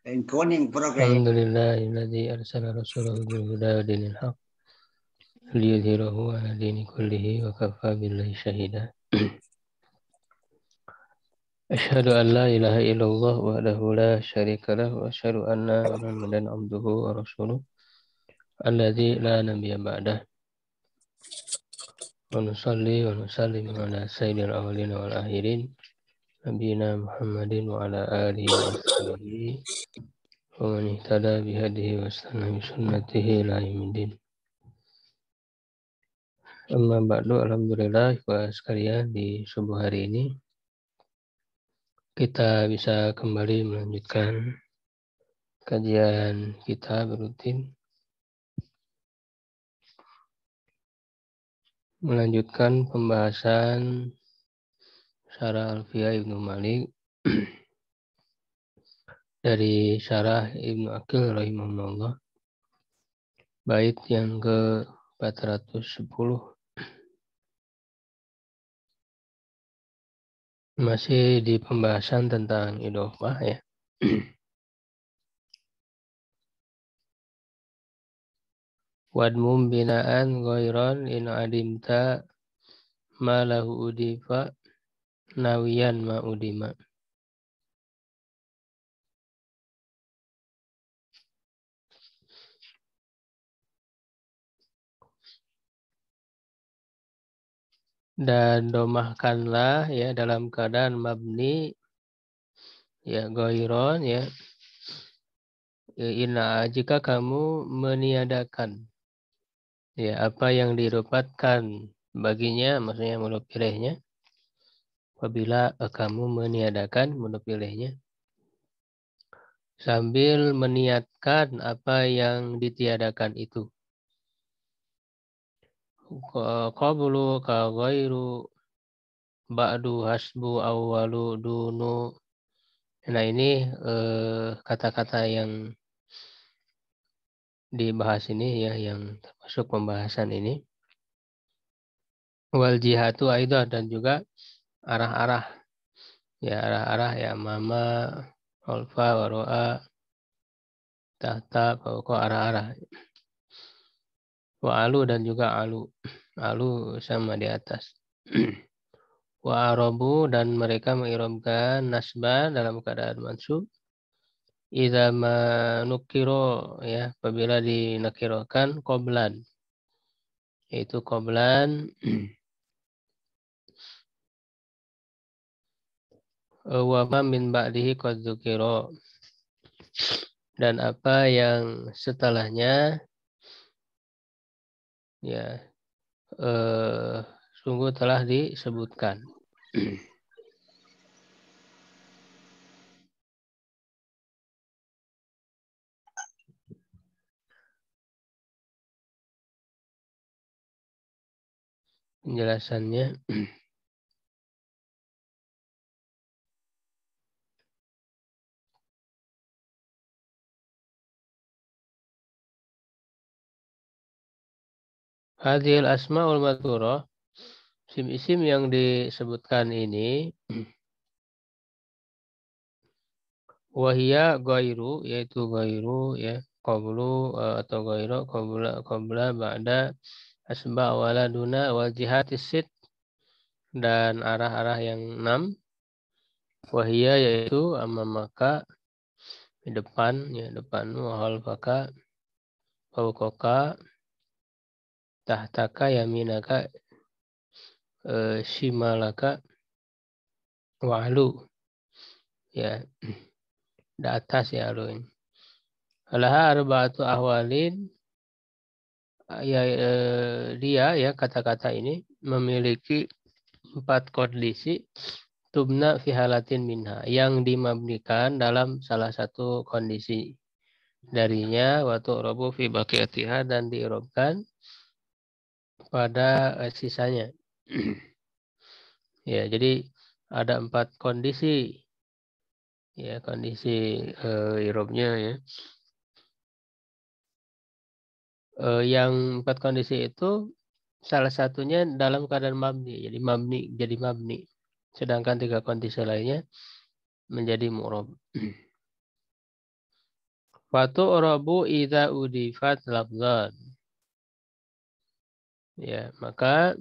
Encoding progress. Alhamdulillahilladzi arsala rasulahu bil huda wa dinil haq liyudhhirahu 'ala dini kullihi wa kafa billahi syahida. Asyhadu an la ilaha illallah wahdahu la syarika lahu wa asyhadu anna Muhammadan abduhu wa rasuluh alladzi la nabiyya ba'dah. Wa nusalli wa nusallim ala sayyidil awwalin wal akhirin nabiyina Muhammadin wa ala alihi wa ashabihi wa man ihtada bihadihi wa istana bi sunnatihi ila yaumil Amma ba'du, alhamdulillah sekalian, di subuh hari ini kita bisa kembali melanjutkan kajian kita berutin, melanjutkan pembahasan syarah Alfiyah Ibnu Malik dari syarah Ibnu Aqil rahimahullah, bait yang ke 410. Masih di pembahasan tentang idhofah ya. Wadmum binaan ghairan in adimta ma lahu udifa nawiyan ma udima. Dan domahkanlah ya dalam keadaan mabni ya ghairan ya. Jika kamu meniadakan ya apa yang didapatkan baginya, maksudnya mudhof ilaihnya. Apabila kamu meniadakan mudhof ilaihnya sambil meniatkan apa yang ditiadakan itu. Qablu ka ghairu ba'du hasbu awwalu dunu. Nah ini kata-kata yang dibahas ini ya, yang termasuk pembahasan ini. Wal jihatu aidah, dan juga arah-arah ya, arah-arah ya, mama alfa waro'a tahta pokok arah-arah. Wa alu, dan juga alu sama di atas. Wa arabu, dan mereka mengirobkan nasba dalam keadaan mansub idza manukiro ya, apabila dinakirokan qoblan, yaitu qoblan wa ma min ba'dihi qad dzukira, dan apa yang setelahnya ya sungguh telah disebutkan. Penjelasannya hadhil asmaul madhkurah, isim-isim yang disebutkan ini, wahia ghairu, yaitu ghairu ya, qablu atau ghairu qabla ba'da asba wala duna wal jihatis sit, dan arah-arah yang 6. Wahia, yaitu amamaka, di depan ya, depanmu, halfaka, fauqaka, tahtaka, yaminaka, shimalaka, wa'alu ya, di atas ya, alu ini. Alaha arba'atu ahwalin ya, dia ya, kata-kata ini memiliki 4 kondisi. Tubna fi halatin minha, yang dimabnikan dalam salah satu kondisi darinya, wa tu'rabu fi baqiyatiha, dan diirobkan pada sisanya. Ya, jadi ada 4 kondisi ya, kondisi irobnya ya. Yang 4 kondisi itu salah satunya dalam keadaan mabni, jadi mabni. Sedangkan 3 kondisi lainnya menjadi mu'rab. Fatu'rabu idza udifat lafzan. Ya, maka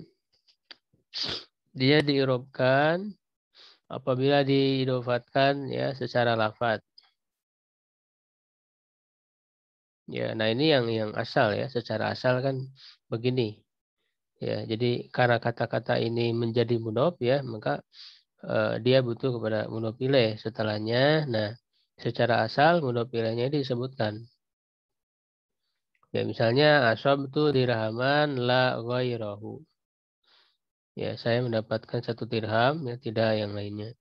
dia diirobkan apabila diidofatkan ya secara lafaz. Ya, nah ini yang asal ya, secara asal kan begini. Ya, jadi karena kata-kata ini menjadi mudhof ya, maka dia butuh kepada mudhof ilaih setelahnya. Nah, secara asal mudhof ilaihnya disebutkan. Ya, misalnya asabtu dirhaman la ghairahu. Ya, saya mendapatkan 1 dirham, ya tidak yang lainnya.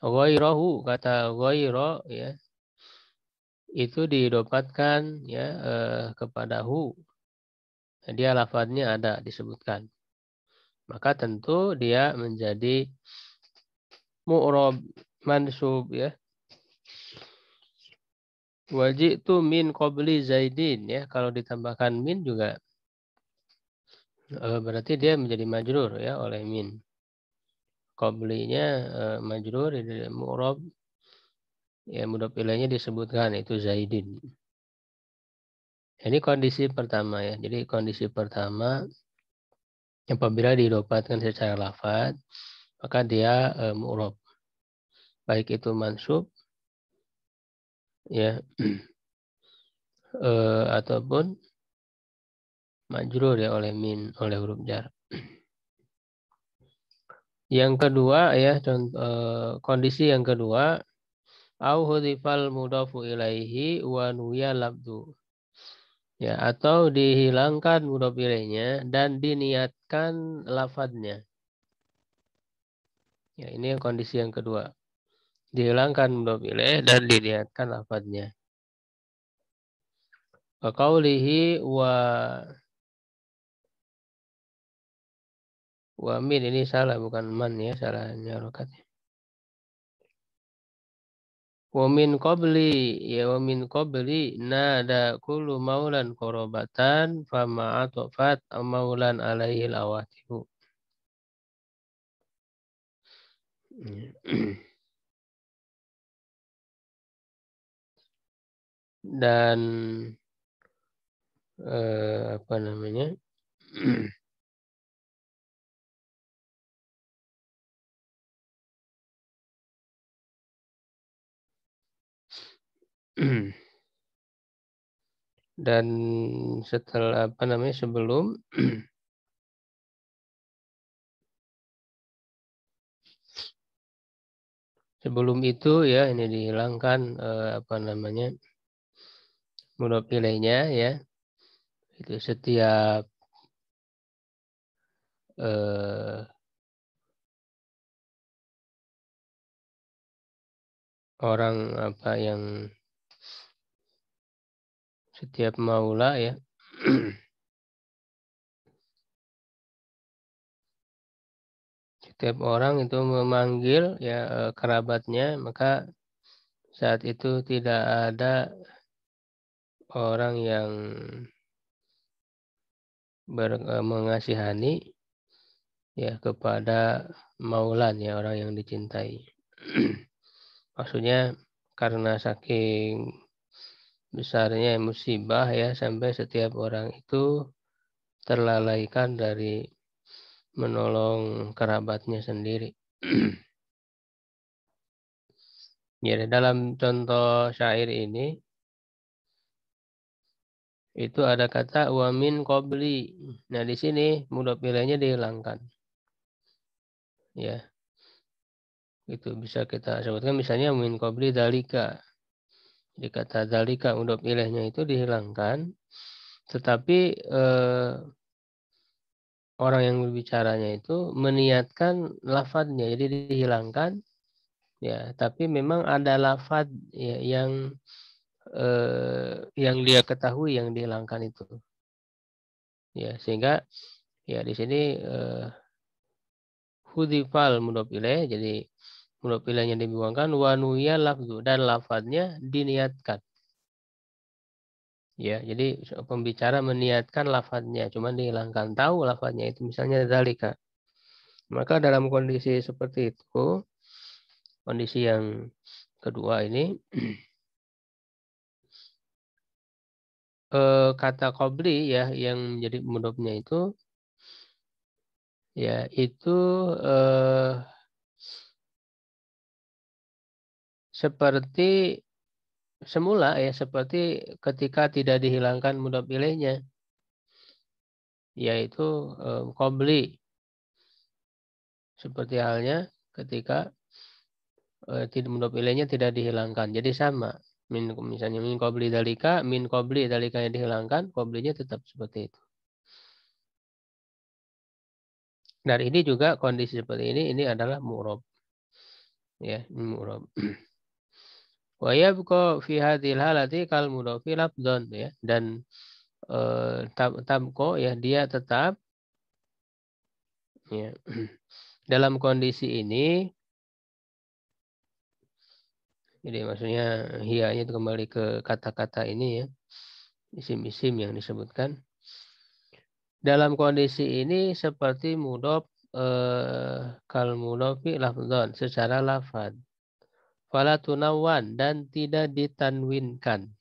Ghairahu, kata ghaira ya, itu didapatkan ya kepada hu. Dia lafadznya ada disebutkan. Maka tentu dia menjadi mu'rab mansub ya. Wajitu min qabli Zaidin ya. Kalau ditambahkan min juga berarti dia menjadi majrur ya oleh min. Qablinya majrur di mu'rab ya, mudhof ilaihnya disebutkan itu Zaidin. Ini kondisi pertama ya. Jadi kondisi pertama apabila didapatkan secara lafaz maka dia mu'rab. Baik itu mansub ya ataupun majrur ya oleh min, oleh huruf jar. Yang kedua ya, kondisi yang kedua, au hudifal mudhafu ilaihi wa nuya labdu. Ya, atau dihilangkan mudhaf ilaihnya dan diniatkan lafadznya. Ya, ini yang kondisi yang kedua. Dihilangkan mudhaf ilaih dan diniatkan lafadznya. Wa qaulihi wa min, ini salah bukan man ya, salahnya harokatnya. Wa min qabli ya wa min qabli nada kullu maulan qarabatan fama atofat maulan alaihi awatihu. Dan apa namanya? Dan setelah apa namanya sebelum sebelum itu ya ini dihilangkan apa namanya mudhof ilaihnya ya, itu setiap orang apa yang setiap maula ya setiap orang itu memanggil ya kerabatnya, maka saat itu tidak ada orang yang mengasihani ya kepada maulan ya, orang yang dicintai. Maksudnya karena saking besarnya musibah ya sampai setiap orang itu terlalaikan dari menolong kerabatnya sendiri. Ya, dalam contoh syair ini itu ada kata wa min qabli. Nah, di sini mudhof ilaihnya dihilangkan. Ya, itu bisa kita sebutkan misalnya min qabli dalika. Jadi kata dalika mudhof ilaihnya itu dihilangkan, tetapi orang yang berbicaranya itu meniatkan lafadznya, jadi dihilangkan. Ya, tapi memang ada lafadz ya, yang dia ketahui yang dihilangkan itu. Ya, sehingga ya di sini hudifal mudhof ilaih, jadi mudhof ilaihnya dibuangkan, wa nuya lafzu, dan lafadznya diniatkan. Ya, jadi pembicara meniatkan lafadznya, cuma dihilangkan, tahu lafadznya itu misalnya zalika. Maka dalam kondisi seperti itu, kondisi yang kedua ini kata qabli ya yang menjadi mudhofnya itu ya itu seperti semula ya seperti ketika tidak dihilangkan mudhof ilaihnya yaitu qabli seperti halnya ketika tidak mudhof ilaihnya tidak dihilangkan. Jadi sama. Misalnya min qabli dalika, min qabli dalikanya dihilangkan, qablinya tetap seperti itu. Dan ini juga kondisi seperti ini adalah mu'rab. Ya, ini mu'rab. Wa yabqa fi hadhil halati kal mudhofi lafdhan ya dan tabqa ya dia tetap ya dalam kondisi ini jadi maksudnya hianya itu kembali ke kata-kata ini ya isim-isim yang disebutkan dalam kondisi ini seperti mudhof kal mudhofi lafdhan secara lafaz fala tunawwan dan tidak ditanwinkan.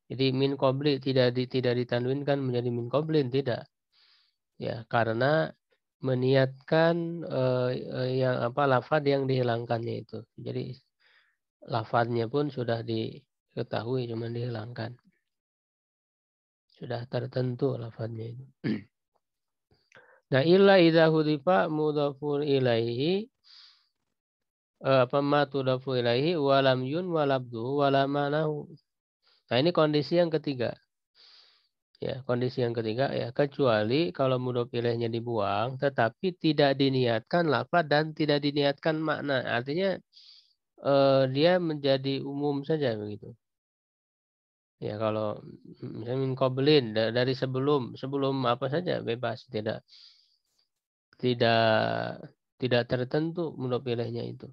Jadi min qabli tidak ditanwinkan menjadi min qablin tidak. Ya, karena meniatkan yang apa lafaz yang dihilangkannya itu. Jadi lafaznya pun sudah diketahui cuma dihilangkan. Sudah tertentu lafaznya itu. Nah, illa idza hudifa mudhafun ilaihi apa ma tudafu ilaihi walam yun walabdu walamanahu. Nah, ini kondisi yang ketiga. Ya, kondisi yang ketiga ya kecuali kalau mudhof ilaihnya dibuang tetapi tidak diniatkan lafaz dan tidak diniatkan makna. Artinya dia menjadi umum saja begitu. Ya, kalau misalnya min qablin dari sebelum apa saja bebas tidak tidak tertentu mudhof ilaihnya itu.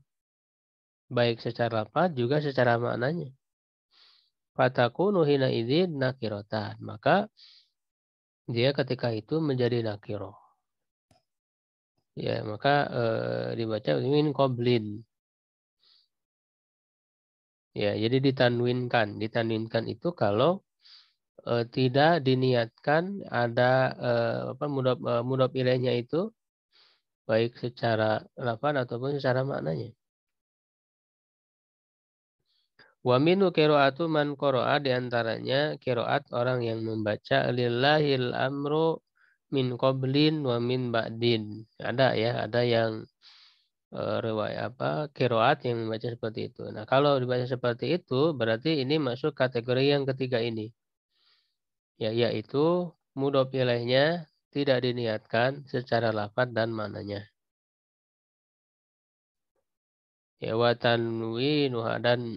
Baik secara lafaz juga secara maknanya. Fatakunu hina idzin nakiratan. Maka dia ketika itu menjadi nakiroh. Ya, maka dibaca min qablin. Ya, jadi ditanwinkan. Ditanwinkan itu kalau tidak diniatkan ada mudhof ilaihnya itu baik secara lafaz ataupun secara maknanya. Wa minu qiraatu man qara'a di antaranya qiraat orang yang membaca lillahil amru min qablin wa min ba'din. Ada ya, ada yang riwayat qiraat yang membaca seperti itu. Nah, kalau dibaca seperti itu berarti ini masuk kategori yang ketiga ini. Ya, yaitu mudhof ilaihnya tidak diniatkan secara lafaz dan maknanya. Ya watanwinuha dan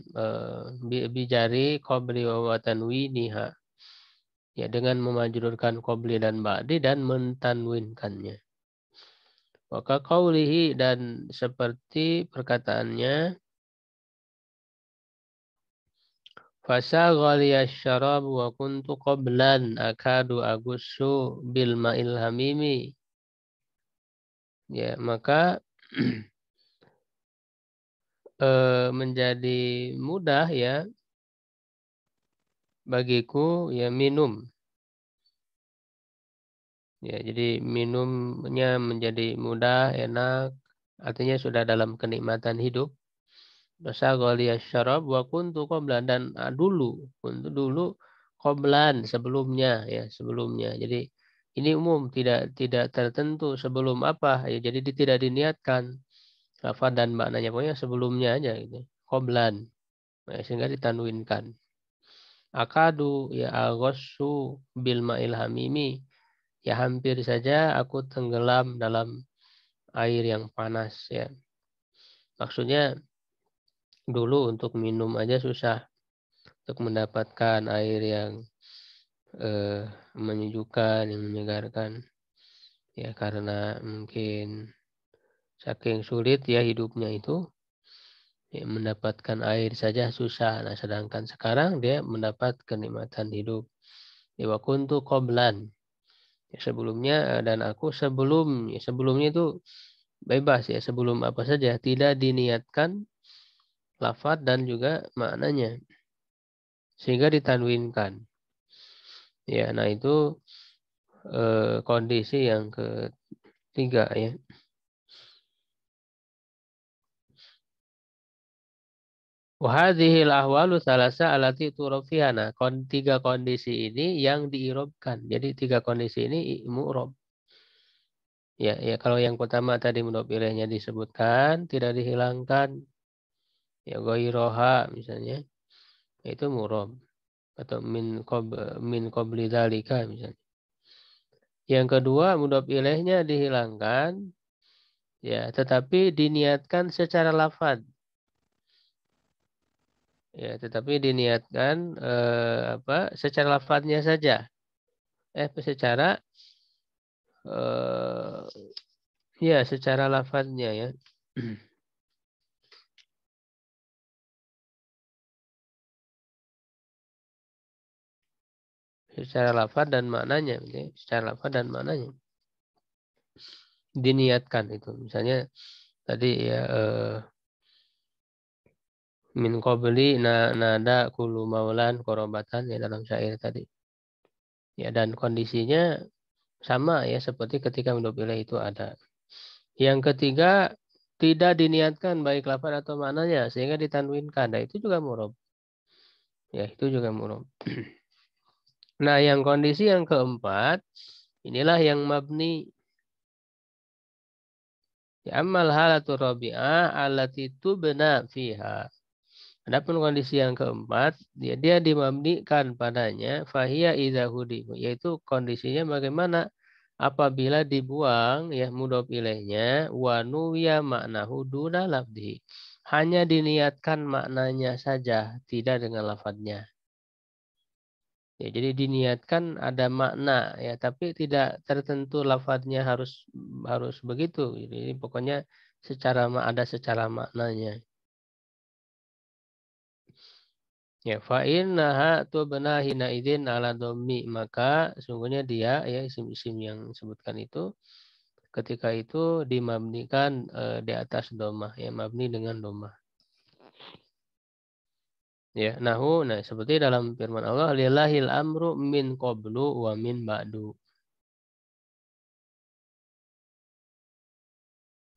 bijari qabli wa watanwiniha. Ya dengan memajrurkan qabli dan ba'di dan mentanwinkannya. Maka qaulihi dan seperti perkataannya fasa ghaliyas syarab wa kuntu qablan akadu agussu bil ma'il hamimi. Ya, maka menjadi mudah ya bagiku ya minum. Ya, jadi minumnya menjadi mudah, enak, artinya sudah dalam kenikmatan hidup. Dosa ghaliyas syarab wa kuntu qablan dan dulu qablan sebelumnya ya, sebelumnya. Jadi ini umum tidak tertentu sebelum apa ya, jadi tidak diniatkan lafaz dan maknanya pokoknya sebelumnya aja gitu. Qablan. Ya, sehingga ditanwinkan. Akadu ya aghassu bil ma'il hamimi. Ya hampir saja aku tenggelam dalam air yang panas ya. Maksudnya dulu untuk minum aja susah. Untuk mendapatkan air yang menyejukkan, yang menyegarkan. Ya karena mungkin saking sulit ya hidupnya itu. Ya, mendapatkan air saja susah. Nah sedangkan sekarang dia mendapat kenikmatan hidup. Ya wakuntu qoblan. Ya, sebelumnya dan aku sebelumnya itu bebas ya sebelum apa saja tidak diniatkan lafaz dan juga maknanya sehingga ditanwinkan Ya, nah itu kondisi yang ketiga ya. Wahadhil ahwalu salasa alati turofiha. Nah, tiga kondisi ini yang diirobkan. Jadi tiga kondisi ini mu'rob. Ya, ya kalau yang pertama tadi mudhof ilaihnya disebutkan, tidak dihilangkan. Ya ghairoha misalnya, itu mu'rob. Atau min qabli dzalika misalnya. Yang kedua mudhof ilaihnya dihilangkan, ya, tetapi diniatkan secara lafaz. Ya, tetapi diniatkan secara lafadznya saja. Secara ya secara lafadznya ya. Secara lafadz dan maknanya, ya. Secara lafadz dan maknanya diniatkan itu. Misalnya tadi ya min qabli nada kulu maulan korobatan ya dalam syair tadi. Ya dan kondisinya sama ya seperti ketika mudhof ilaih itu ada. Yang ketiga tidak diniatkan baik lafadz atau maknanya sehingga ditanwinkan. Nah, itu juga mu'rob. Ya, itu juga mu'rob. Nah, yang kondisi yang keempat inilah yang mabni. Ya, amal halatu rabi'ah allati tubna fiha. Adapun kondisi yang keempat, dia dimabnikan padanya fahiya idza hudifu, yaitu kondisinya bagaimana apabila dibuang ya mudhof ilaihnya wa nuwiya maknahu duna lafdhi. Hanya diniatkan maknanya saja, tidak dengan lafadznya. Ya, jadi diniatkan ada makna ya, tapi tidak tertentu lafadznya harus begitu. Jadi pokoknya ada secara maknanya. Ya, fa'innaha tubna hina idzin ala dhammi, maka sungguhnya dia ya isim-isim yang disebutkan itu ketika itu dimabnikan di atas dhammah ya, mabni dengan dhammah. Ya, nah seperti dalam firman Allah lillahil amru min qablu wa min ba'du.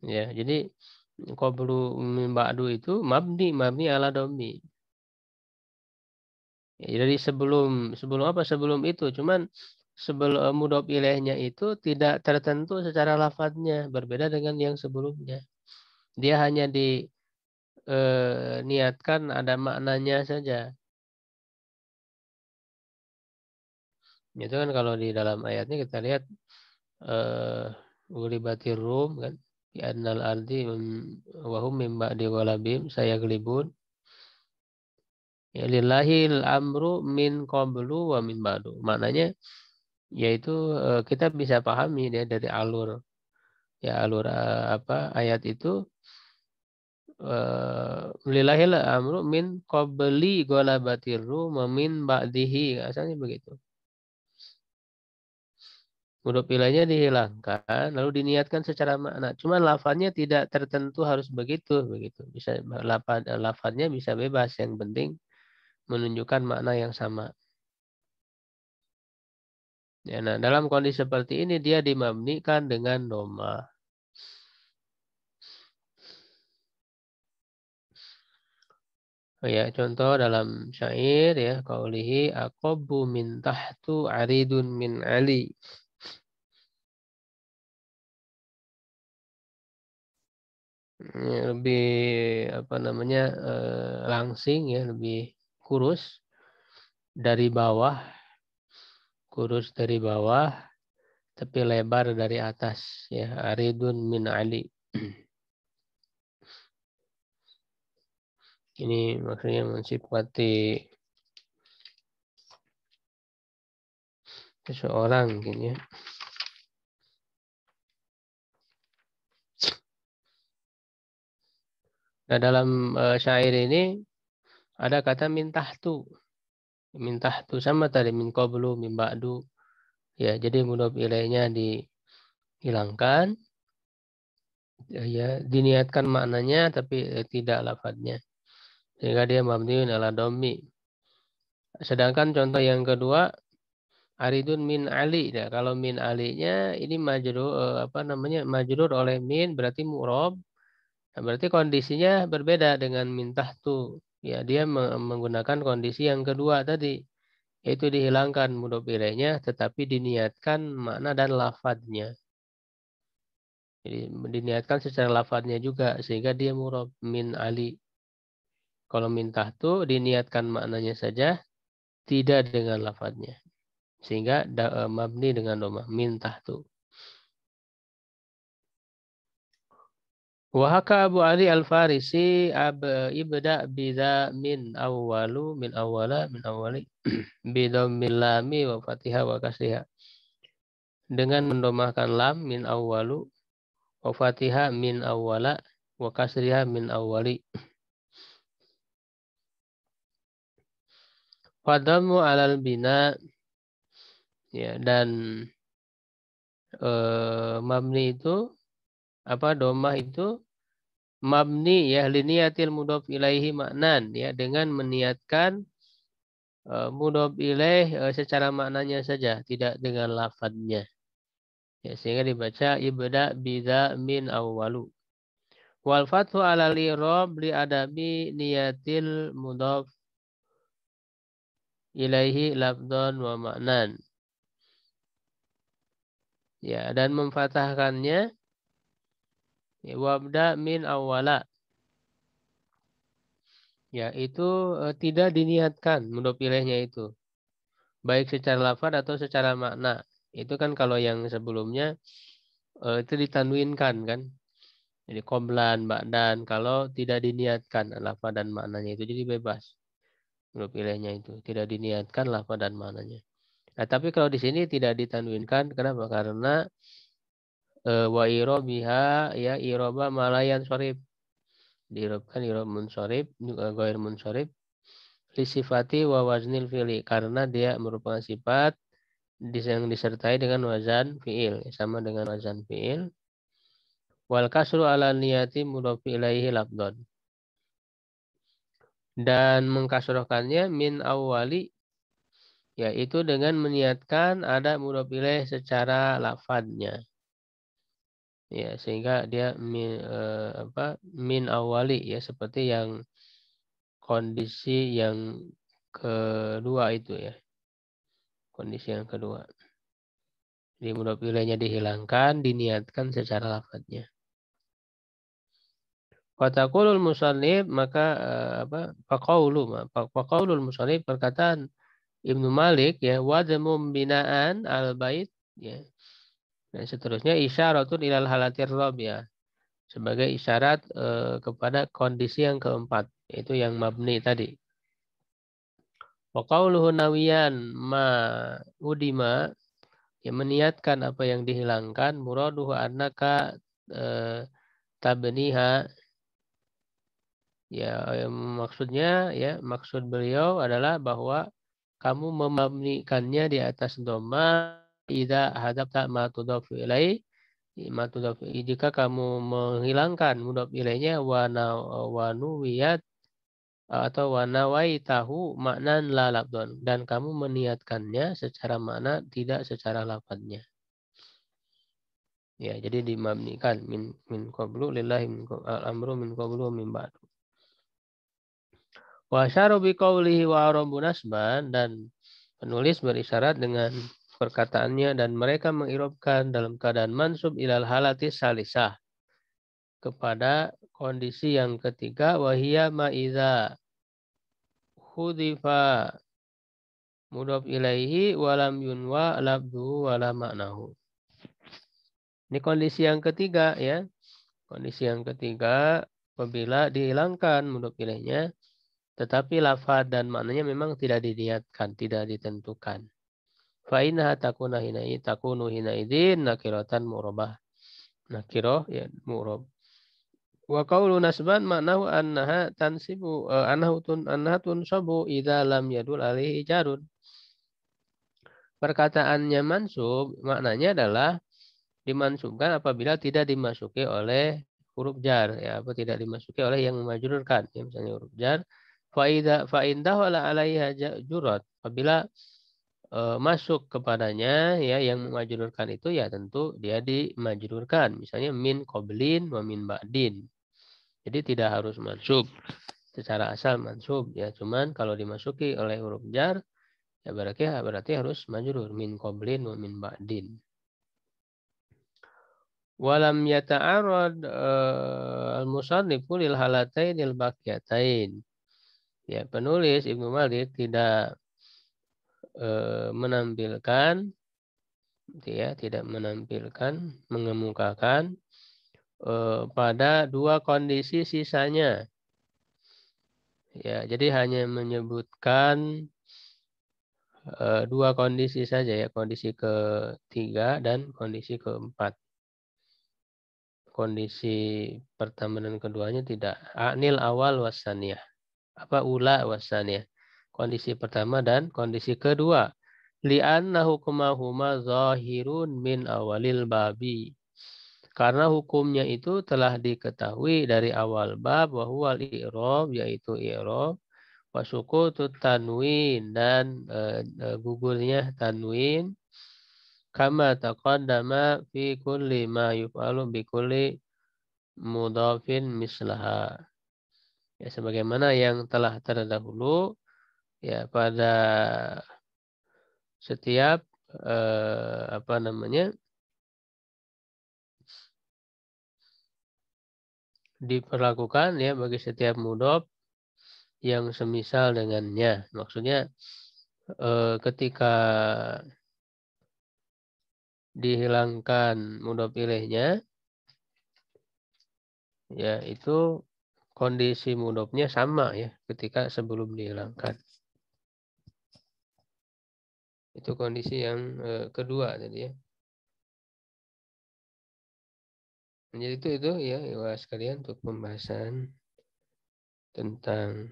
Ya, jadi qablu min ba'du itu mabni ala dhammi. Ya, jadi sebelum apa? Sebelum itu, cuman sebelum mudhof ilaihnya itu tidak tertentu secara lafadznya, berbeda dengan yang sebelumnya. Dia hanya niatkan ada maknanya saja. Itu kan kalau di dalam ayatnya kita lihat ulibatir rum kan di annal ardi wahum mim ba'di walabim saya gelibun. Ya lillahil amru min qablu wa min ba'du. Maknanya yaitu kita bisa pahami ya dari alur ayat itu lillahil amru min qabli ghalabatir rum min ba'dihi, asalnya begitu. Huruf ilahnya dihilangkan lalu diniatkan secara makna, cuman lafadznya tidak tertentu harus begitu. Bisa lafadznya bisa bebas, yang penting menunjukkan makna yang sama. Ya, nah dalam kondisi seperti ini dia dimabnikan dengan doma. Ya, contoh dalam syair ya, qaulihi aqabbu min tahtu aridun min ali. Ya, lebih langsing ya, lebih kurus dari bawah, tapi lebar dari atas ya, aridun min ali. Ini maksudnya mensifati seseorang gitu ya. Nah dalam syair ini ada kata min tahtu sama tadi min qablu min ba'du ya, jadi mudhof ilaihnya dihilangkan ya, diniatkan maknanya tapi tidak lafadznya, sehingga dia mabniun ala dhammi. Sedangkan contoh yang kedua Aridun min Ali. Nah, kalau min alinya ini majrur majrur oleh min berarti mu'rob. Nah, berarti kondisinya berbeda dengan min tahtu. Ya, dia menggunakan kondisi yang kedua tadi, yaitu dihilangkan mudhof ilaihnya tetapi diniatkan makna dan lafadznya. Jadi diniatkan secara lafadznya juga sehingga dia mu'rob min Ali. Kalau min tahtu diniatkan maknanya saja tidak dengan lafadznya. Sehingga mabni dengan domah min tahtu. Wahaka Abu Ali Al-Farisi ibda bida min awali bidammil lami wa fatihah wa kasriha. Dengan mendomahkan lam min awalu wa fatihah min awala wa kasriha min awali. Fadamu alal bina, ya, dan mabni itu domah itu mabni ya liniatil mudhof ilaihi maknan, ya, dengan meniatkan mudhof ilaih secara maknanya saja, tidak dengan lafadznya. Ya, sehingga dibaca ibda bidza min awwalu. Wal fathu ala li'rab li adabi niyatil mudhof ilaihi lafdhan wa maknan. Ya, dan memfathahkannya ya, wabda min awwala. Ya, itu tidak diniatkan mudhof ilaihnya itu, baik secara lafaz atau secara makna. Itu kan kalau yang sebelumnya itu ditanwinkan kan. Jadi qoblan, ba'dan, kalau tidak diniatkan lafaz dan maknanya itu jadi bebas. Mudhof ilaihnya itu tidak diniatkan lafaz dan maknanya. Nah, tapi kalau di sini tidak ditanwinkan, kenapa? Karena wa irobiha ya iroba malayan sorib, diirobkan irob munsorib juga goir munsorib lisifati wa waznil fi'li, karena dia merupakan sifat yang disertai dengan wazan fi'il, sama dengan wazan fi'il. Wal kasru ala niyati mudhof ilaihi lafdhon, dan mengkasrohkannya min awwali, yaitu dengan meniatkan ada mudhof ilaih secara lafadznya. Ya, sehingga dia min awali, ya, seperti yang kondisi yang kedua itu, ya. Kondisi yang kedua. Jadi mudhof ilaihnya dihilangkan, diniatkan secara lafadznya. Fataqulul musannif, maka faqaulul musannif, perkataan Ibnu Malik, ya, wadmum binaan al bait, ya. Dan seterusnya isyaratun ilal halatir rabi'ah, sebagai isyarat kepada kondisi yang keempat, yaitu yang mabni tadi. Wa qauluhu nawiyan ma udima, yang meniatkan apa yang dihilangkan, muraduhu annaka tabniha, ya, maksudnya, ya, maksud beliau adalah bahwa kamu memabnikannya di atas dhamma idza hadapta ma tudhafu ilai, jika kamu menghilangkan mudhof ilaihnya wa nuwiyat atau wanawai tahu maknan la labdon, dan kamu meniatkannya secara makna tidak secara lafadznya. Ya, jadi dimabnikan min qablu lillahi al-amru min qablu min ba'du. Wa asyara bi qawlihi wa arabu nasban, dan penulis berisyarat dengan perkataannya dan mereka mengirobkan dalam keadaan mansub ilal halati salisah, kepada kondisi yang ketiga, wahiyya ma'iza hudifa mudhof ilaihi walam yunwa labduhu wala maknahu. Ini kondisi yang ketiga, ya. Kondisi yang ketiga apabila dihilangkan mudhof ilaihnya tetapi lafaz dan maknanya memang tidak diniatkan, tidak ditentukan. Fa innaha takunu hina idzin nakiratan mu'rabah. Nakirah, ya, mu'rab. Wa qaulu nasban maknahu annaha tansibu annaha tunsabu idza lam yadul alaihi jarun. Perkataannya mansub maknanya adalah dimansubkan apabila tidak dimasuki oleh huruf jar, ya, apa tidak dimasuki oleh yang memajrurkan, ya, misalnya huruf jar. Fa indahu ala alaiha jurat, apabila masuk kepadanya, ya, yang memajrurkan itu ya tentu dia dimajrurkan. Misalnya min qoblin wa min ba'din. Jadi tidak harus mansub secara asal mansub, ya. Cuman kalau dimasuki oleh huruf jar, ya berarti harus majrur min qoblin wa min ba'din. Walam yata'arad al-musannifu lil halatainil baqiyatain. Ya, penulis Ibnu Malik tidak menampilkan, ya, tidak menampilkan, mengemukakan pada dua kondisi sisanya. Ya, jadi hanya menyebutkan dua kondisi saja, ya, kondisi ketiga dan kondisi keempat. Kondisi pertama dan keduanya tidak. Anil awal wasaniyah. Apa ula wasaniyah? Kondisi pertama dan kondisi kedua. Li'anna hukumahuma zahirun min awalil babi. Karena hukumnya itu telah diketahui dari awal bab, wahuwal i'rob, yaitu i'rob, wasukutut tanwin, dan gugurnya tanwin, kama taqaddama fi kulli ma yuf'alu bi kulli mudhafin mislaha. Ya, sebagaimana yang telah terdahulu, ya, pada setiap diperlakukan, ya, bagi setiap mudhaf yang semisal dengannya. Maksudnya ketika dihilangkan mudhaf ilaihnya, ya, itu kondisi mudhafnya sama, ya, ketika sebelum dihilangkan. Itu kondisi yang kedua tadi, ya. Jadi itu ya, sekalian untuk pembahasan tentang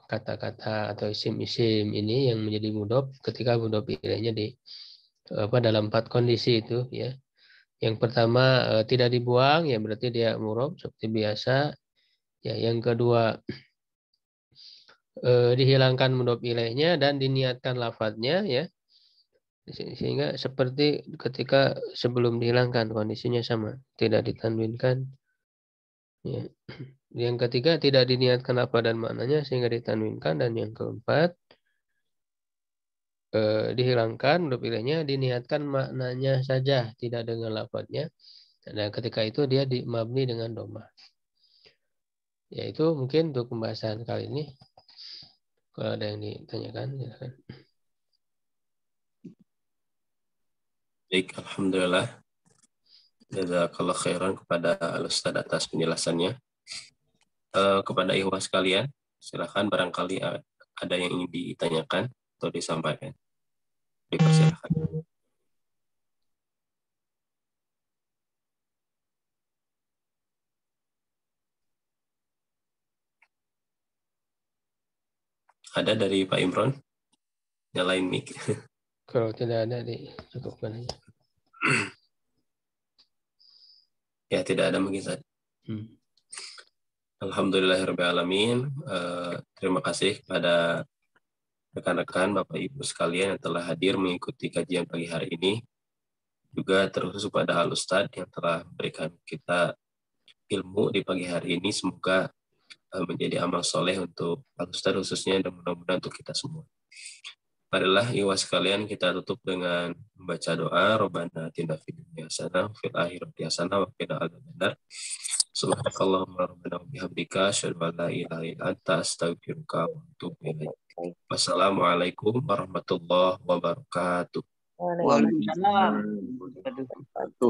kata-kata atau isim-isim ini yang menjadi mudhaf ketika mudhaf ilaihnya dalam 4 kondisi itu, ya. Yang pertama tidak dibuang, ya, berarti dia mudhaf seperti biasa. Ya, yang kedua dihilangkan mudhaf ilaihnya dan diniatkan lafadznya, ya. Sehingga seperti ketika sebelum dihilangkan kondisinya sama, tidak ditanwinkan. Ya. Yang ketiga tidak diniatkan lafaz dan maknanya sehingga ditanwinkan, dan yang keempat dihilangkan mudhaf ilaihnya, diniatkan maknanya saja, tidak dengan lafadznya. Dan ketika itu dia mabni dengan dhamma. Ya, itu mungkin untuk pembahasan kali ini. Kalau ada yang ditanyakan, silakan. Baik, alhamdulillah. Jazakallah khairan kepada Al-Ustaz atas penjelasannya. Kepada ikhwah sekalian, silakan barangkali ada yang ingin ditanyakan atau disampaikan. Dipersilakan. Ada dari Pak Imron? Nyalain mic. Kalau tidak ada, dicukupkan aja. Ya, tidak ada mungkin saja. Alhamdulillahirrahmanirrahim. Terima kasih kepada rekan-rekan Bapak Ibu sekalian yang telah hadir mengikuti kajian pagi hari ini. Juga terkhusus kepada Al-Ustaz yang telah memberikan kita ilmu di pagi hari ini. Semoga menjadi amal soleh untuk Al-Ustaz khususnya, dan mudah-mudahan untuk kita semua. Marilah ikhwah sekalian kita tutup dengan membaca doa. Rabbana atina fid dunya hasanah wa fil akhirati hasanah wa qina adzabannar. Subhanakallahumma rabbana wa bihamdika asyhadu an la ilaha illa anta astaghfiruka wa atubu ilaik. Wassalamualaikum warahmatullahi wabarakatuh. Waalaikumsalam.